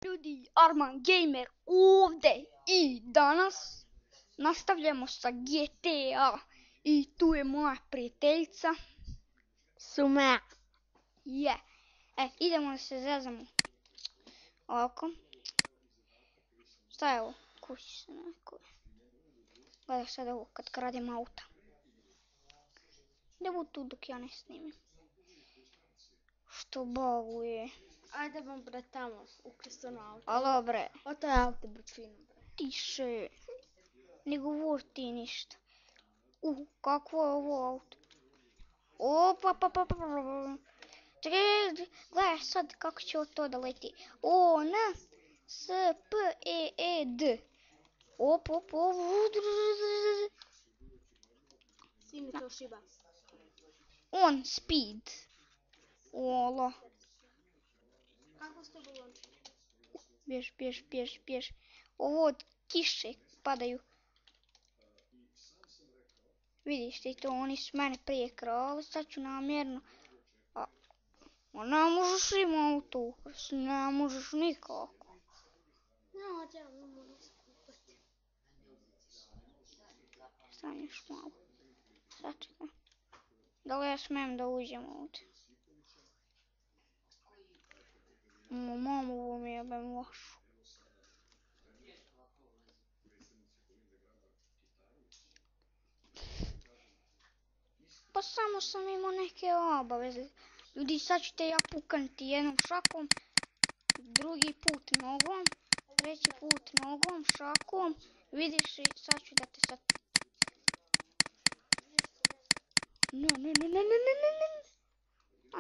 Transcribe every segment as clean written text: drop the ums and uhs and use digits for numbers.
Ljudi, Arman Gamer ovdje i danas nastavljamo sa GTA i tu je moja prijateljica Suma. Idemo da se zezamo. Ovako. Šta je ovo? Kući se neko. Gledaj sad ovo kad kradem auta. Idemo tu dok ja ne snimim. Što baguje. Ajde vam bre tamo, ukrasti ono auto. Alo bre. O to je auto bre fino bre. Tiše. Ne govor ti ništa. Kakvo je ovo auto? Čekaj, gledaj sad kako će to da leti. O-N-S-P-E-E-D. Sini to šiba. On speed. Ola. Kako ste bolonči? Bjež. Ovo od kiše padaju. Vidiš ti to, oni su mene prije krali, sad ću namjerno. Ne možeš ima auto, ne možeš nikako. No, ja ne moram skupati. Stanješ malo. Sačekaj. Da li ja smijem da uđem ovdje? Mamu ovo mi jebem vašu. Pa samo sam imao neke obaveze. Ljudi, sad ćete ja pukanti jednom šakom, drugi put nogom, treći put nogom, šakom. Vidiš i sad ću da te sad...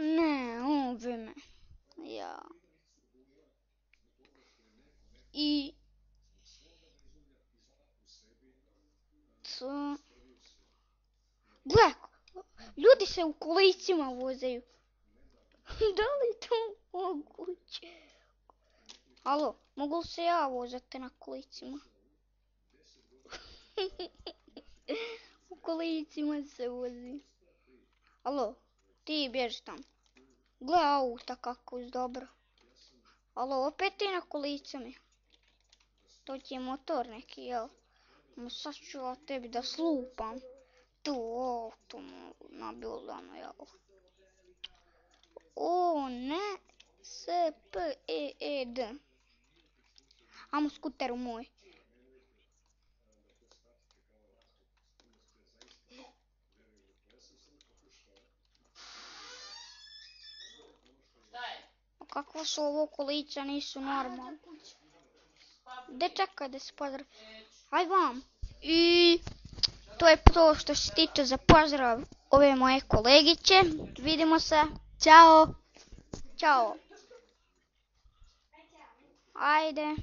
Ne, ubi me. Ja. I... Co? Gle, ljudi se u kolicima vozaju. Da li to moguće? Alo, mogu se ja vozati na kolicima? U kolicima se vozi. Alo, ti bježi tam. Gle auta kako je dobro. Alo, opet ti na kolicima. To ti je motor neki, jel? Ma sad ću ja tebi da slupam. Tu auto nabildano, jel? O, ne, S-P-E-E-D. Amo skuteru moj. Kakva su ovo kolica, nisu normalne. De čekaj da se pozdrav. Aj vam. I to je to što se tiče za pozdrav ove moje kolegice. Vidimo se. Ćao. Ćao. Ajde.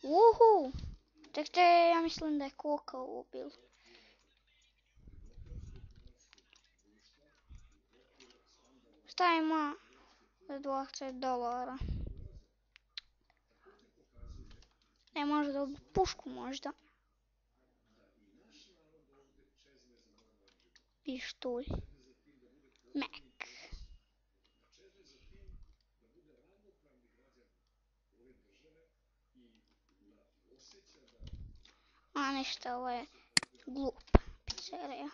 Uhu. Čekaj, ja mislim da je koka ovo bilo. Šta ima za $20? Ne može dobiti pušku možda. Pištolj. Mek. A ništa, ovo je glupa pizzerija.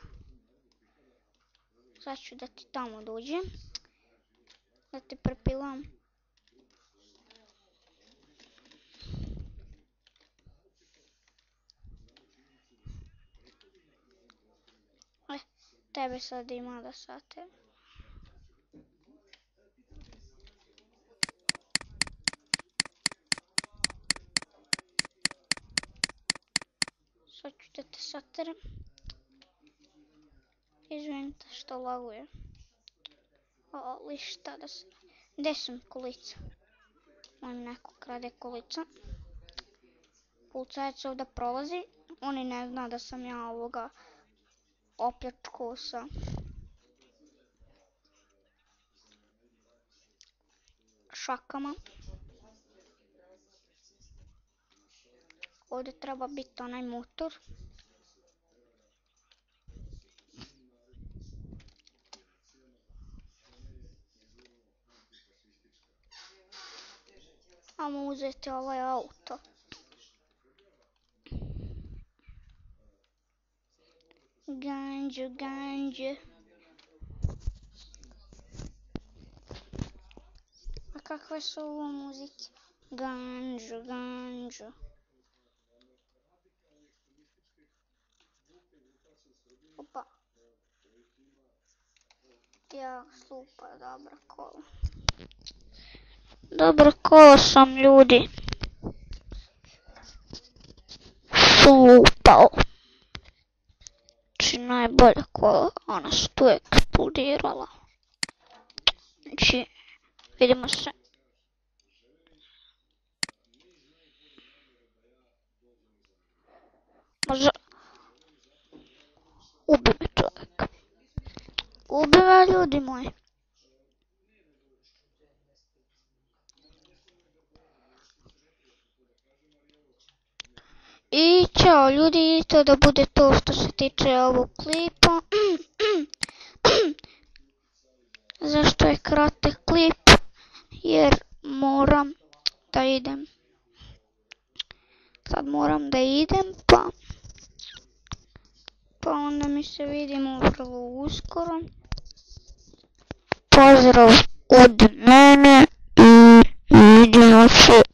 Sad ću da ti tamo dođem. Da te prepilam. Tebe sad ima da sate. Sad ću da te saterem. Izvinite što laguje. Ali šta da se... Gdje su mi kolica? On neko krade kolica. Policajac ovdje prolazi. Oni ne zna da sam ja ovoga opljačkao sa... šakama. Ovdje treba biti onaj motor. Ajmo uzeti ovaj auto. Ganđe, ganđe. A kakve su ovo muzike? Ganđe, ganđe. Opa. Ja, super, dobra kola. Dobra kola sam, ljudi. Super. Znači najbolja kola, ona se tu eksplodirala. Znači, vidimo se. Možda... Ubi me čovjek. Ubi me, ljudi moji. I čao ljudi, i to da bude to što se tiče ovog klipa. Zašto je kratak klip? Jer moram da idem. Sad moram da idem, pa onda mi se vidimo vrlo uskoro. Pozdrav od mene i vidimo se